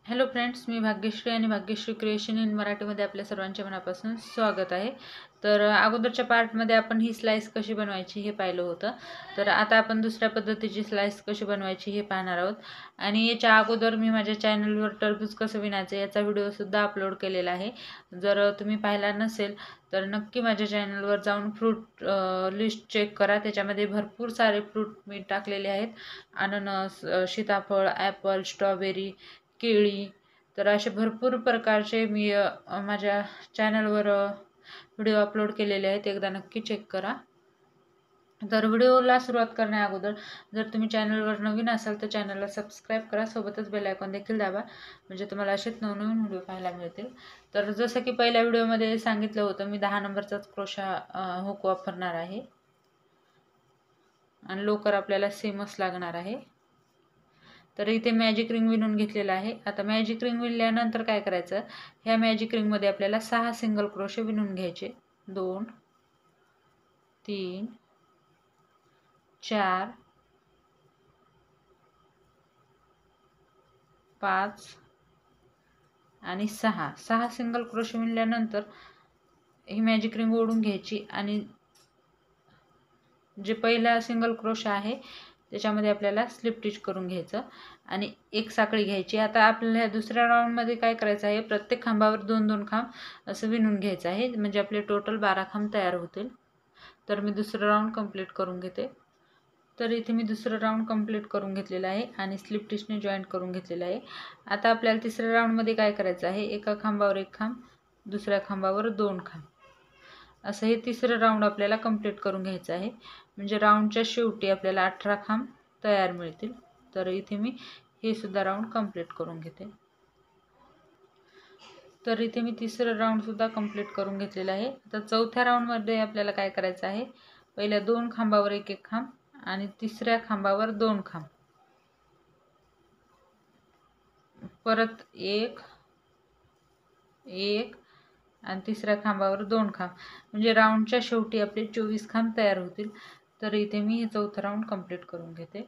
Hello friends, मी भाग्यश्री आणि Bhagyashree creation in मराठीमध्ये आपल्या सर्वांच्या मनापासून स्वागत आहे. तर अगोदरच्या पार्टमध्ये आपण ही स्लाइस कशी बनवायची हे पाहिलं होतं. तर आता आपण दुसऱ्या पद्धतीची स्लाइस कशी बनवायची हे पाहणार आहोत. आणि याच्या अगोदर मी माझ्या चॅनलवर टरबूज कसं विणायचं याचा व्हिडिओसुद्धा अपलोड केलेला आहे. जर तुम्ही पाहिला नसेल तर नक्की माझ्या चॅनलवर जाऊन फ्रूट लिस्ट चेक करा. त्याच्यामध्ये भरपूर सारे फ्रूट मी टाकलेले आहेत. अननस, सीताफळ, ॲपल, स्ट्रॉबेरी, केळी. तर असे भरपूर प्रकारचे मी माझ्या चॅनलवर व्हिडिओ अपलोड केलेले आहेत. एकदा नक्की चेक करा. तर व्हिडिओला सुरुवात करण्या अगोदर जर तुम्ही चॅनलवर नवीन असाल तर चॅनलला सबस्क्राईब करा, सोबतच बेल आयकॉन देखील दाबा, म्हणजे तुम्हाला असेच नवनवीन व्हिडिओ पाहायला मिळतील. तर जसं की पहिल्या व्हिडिओमध्ये सांगितलं होतं, मी 10 नंबरचाच क्रोशा हुक वापरणार आहे आणि लोकर आपल्याला सेमच लागणार आहे. तर इथे मॅजिक रिंग विणून घेतलेला आहे. आता मॅजिक रिंग विणल्यानंतर काय करायचं, ह्या मॅजिक रिंगमध्ये आपल्याला 6 सिंगल क्रोशे विणून घ्यायचे. 2 3 4 5 आणि 6 सिंगल क्रोशे विणल्यानंतर ही मॅजिक रिंग ओढून घ्यायची आणि जे पहिला सिंगल क्रोशा आहे त्याच्यामध्ये आपल्याला स्लिप स्टिच करून घ्यायचं आणि एक साखळी घ्यायची. आता आपल्याला दुसऱ्या राऊंडमध्ये काय करायचं आहे, प्रत्येक खांबावर 2-2 खांब असं विणून घ्यायचं आहे, म्हणजे आपले टोटल 12 खांब तयार होतील. तर मी दुसरं राऊंड कंप्लीट करून घेते. तर इथे मी दुसरं राऊंड कंप्लीट करून घेतलेलं आहे आणि स्लिप स्टिचने जॉईंट करून घेतलेलं आहे. आता आपल्याला तिसऱ्या राऊंडमध्ये काय करायचं आहे, एका खांबावर एक खांब, दुसऱ्या खांबावर 2 खांब, असं हे तिसरं राऊंड आपल्याला कंप्लीट करून घ्यायचं आहे. म्हणजे राऊंडच्या शेवटी आपल्याला 18 खांब तयार मिळतील. तर इथे मी हे सुद्धा राऊंड कंप्लीट करून घेते. तर इथे मी तिसरं राऊंड सुद्धा कंप्लीट करून घेतलेलं आहे. आता चौथ्या राऊंडमध्ये आपल्याला काय करायचं आहे, पहिल्या 2 खांबावर एक एक खांब आणि तिसऱ्या खांबावर 2 खांब, परत एक आणि तिसऱ्या खांबावर 2 खांब, म्हणजे राऊंडच्या शेवटी आपले 24 खांब तयार होतील. तर इथे मी हे चौथं राऊंड कंप्लीट करून घेते.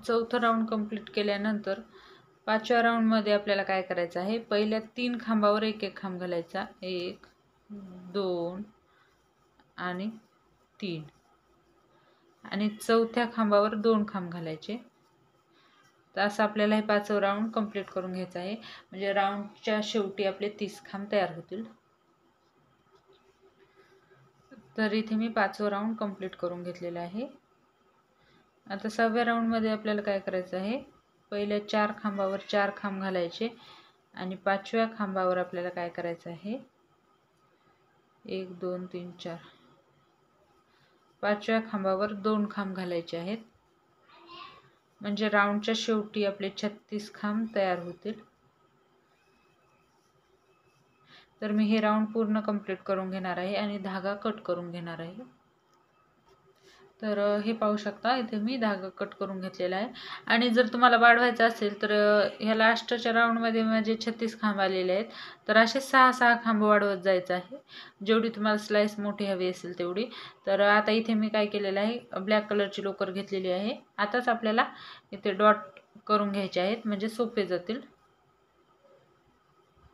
चौथं राऊंड कंप्लीट केल्यानंतर पाचव्या राऊंडमध्ये आपल्याला काय करायचं आहे, पहिल्या 3 खांबावर एक एक खांब घालायचा. 1 2 आणि 3 आणि चौथ्या खांबावर 2 खांब घालायचे. तर असं आपल्याला हे 5वं राऊंड कंप्लीट करून घ्यायचं आहे, म्हणजे राऊंडच्या शेवटी आपले 30 खांब तयार होतील. तर इथे मी 5वं राऊंड कंप्लीट करून घेतलेलं आहे. आता 6व्या राऊंडमध्ये आपल्याला काय करायचं आहे, पहिल्या 4 खांबावर 4 खांब घालायचे आणि 5व्या खांबावर आपल्याला काय करायचं आहे, 1 2 3 4, 5व्या खांबावर 2 खांब घालायचे आहेत, म्हणजे राऊंडच्या शेवटी आपले 36 खांब तयार होतील. तर मी हे राऊंड पूर्ण कंप्लीट करून घेणार आहे आणि धागा कट करून घेणार आहे. तर हे पाहू शकता, इथे मी धागा कट करून घेतलेला आहे. आणि जर तुम्हाला वाढवायचं असेल तर ह्या लास्टच्या राऊंडमध्ये माझे 36 खांब आलेले आहेत, तर असे 6-6 खांब वाढवत जायचं आहे, जेवढी तुम्हाला स्लाइस मोठी हवी असेल तेवढी. तर आता इथे मी काय केलेलं आहे, ब्लॅक कलरची लोकर घेतलेली आहे. आताच आपल्याला इथे डॉट करून घ्यायचे आहेत, म्हणजे सोपे जातील,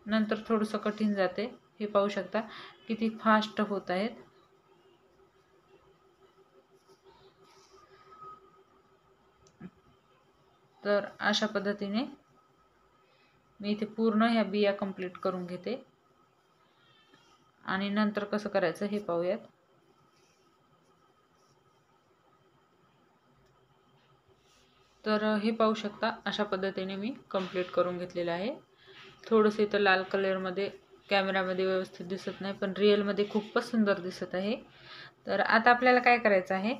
नंतर थोडंसं कठीण जाते. हे पाहू शकता किती फास्ट होत आहेत. तर अशा पद्धतीने मी इथे पूर्ण ह्या बिया कंप्लीट करून घेते आणि नंतर कसं करायचं हे पाहूयात. तर हे पाहू शकता, अशा पद्धतीने मी कंप्लीट करून घेतलेलं आहे. थोडंसं इथं लाल कलरमध्ये कॅमेरामध्ये व्यवस्थित दिसत नाही, पण रिअलमध्ये खूपच सुंदर दिसत आहे. तर आता आपल्याला काय करायचं आहे,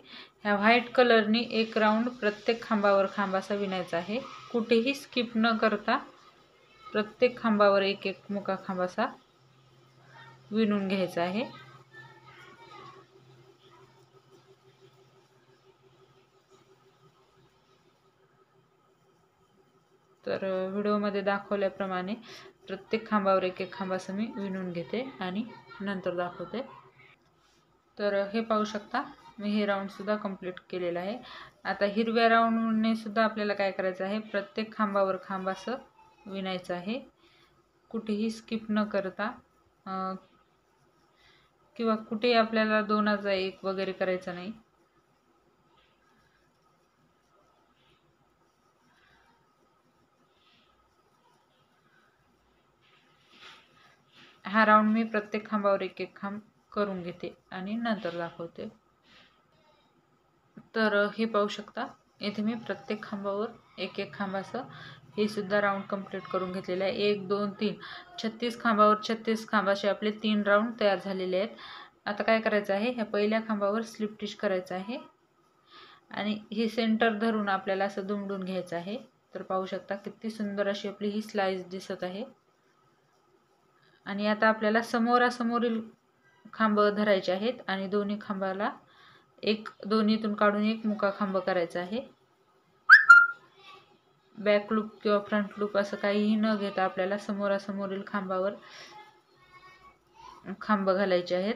ह्या व्हाईट कलरनी एक राऊंड प्रत्येक खांबावर खांब असा विणायचा आहे. कुठेही स्किप न करता प्रत्येक खांबावर एक एक मुका खांब असा विणून घ्यायचा आहे. तर व्हिडिओमध्ये दाखवल्याप्रमाणे प्रत्येक खांबावर एक एक खांब असं मी विणून घेते आणि नंतर दाखवते. तर हे पाहू शकता, मी हे राऊंडसुद्धा कंप्लीट केलेलं आहे. आता हिरव्या राऊंडने सुद्धा आपल्याला काय करायचं आहे, प्रत्येक खांबावर खांब असं विणायचं आहे, कुठेही स्किप न करता किंवा कुठेही आपल्याला 2चा 1 वगैरे करायचा नाही. हा राऊंड मी प्रत्येक खांबावर 1 खांब करून घेते आणि नंतर दाखवते. तर हे पाहू शकता, इथे मी प्रत्येक खांबावर 1 खांब असं हे सुद्धा राऊंड कंप्लीट करून घेतलेलं आहे. 1 2 3 36 खांबावर 36 खांबाचे आपले 3 राऊंड तयार झालेले आहेत. आता काय करायचं आहे, ह्या पहिल्या खांबावर स्लिप स्टिच करायचं आहे आणि हे सेंटर धरून आपल्याला असं दुमडून घ्यायचं आहे. तर पाहू शकता किती सुंदर अशी आपली ही स्लाइस दिसत आहे. आणि आता आपल्याला समोरासमोरील खांब धरायचे आहेत आणि दोन्ही खांबाला दोन्हीतून काढून 1 मुका खांब करायचा आहे. बॅक लूप किंवा फ्रंट लूप असं काहीही न घेता आपल्याला समोरासमोरील खांबावर खांब घालायचे आहेत.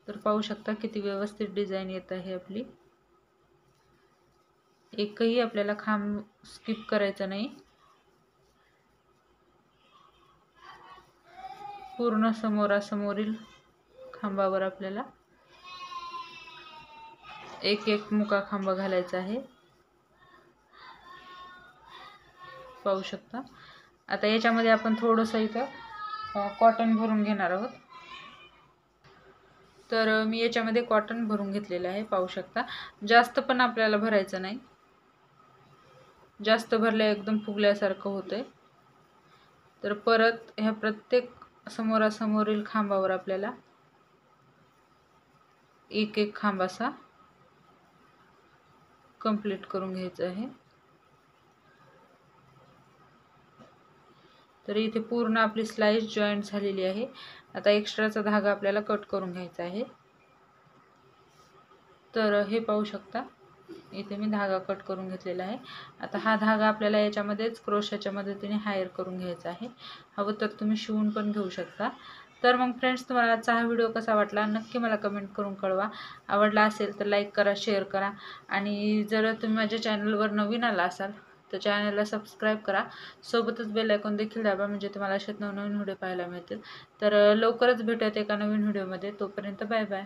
तर पाहू शकता किती व्यवस्थित डिझाईन येत आहे आपली. एकही आपल्याला खांब स्किप करायचा नाही. पूर्ण समोरासमोरील खांबावर आपल्याला 1 मुका खांब घालायचा आहे. पाहू शकता. आता याच्यामध्ये आपण थोडंसं इथं कॉटन भरून घेणार आहोत. तर मी याच्यामध्ये कॉटन भरून घेतलेलं आहे. पाहू शकता, जास्त पण आपल्याला भरायचं नाही, जास्त भरल्या एकदम फुगल्यासारखं होतंय. तर परत ह्या प्रत्येक समोरासमोरील खांबावर आपल्याला 1 खांब असा कंप्लीट करून घ्यायचा आहे. तर इथे पूर्ण आपली स्लाइस जॉईंट झालेली आहे. आता एक्स्ट्राचा धागा आपल्याला कट करून घ्यायचा आहे. तर हे पाहू शकता, इथे मी धागा कट करून घेतलेला आहे. आता हा धागा आपल्याला याच्यामध्येच क्रोशाच्या मदतीने हायर करून घ्यायचा आहे. हवं तर तुम्ही शिवून पण घेऊ शकता. तर मग फ्रेंड्स, तुम्हाला आजचा हा व्हिडिओ कसा वाटला नक्की मला कमेंट करून कळवा. आवडला असेल तर लाईक करा, शेअर करा आणि जर तुम्ही माझ्या चॅनलवर नवीन आला असाल तर चॅनलला सबस्क्राईब करा. सोबतच बेल आयकॉन देखील दाबा, म्हणजे तुम्हाला अशाच नवनवीन व्हिडिओ पाहायला मिळतील. तर लवकरच भेटूयात एका नवीन व्हिडिओमध्ये. तोपर्यंत बाय बाय.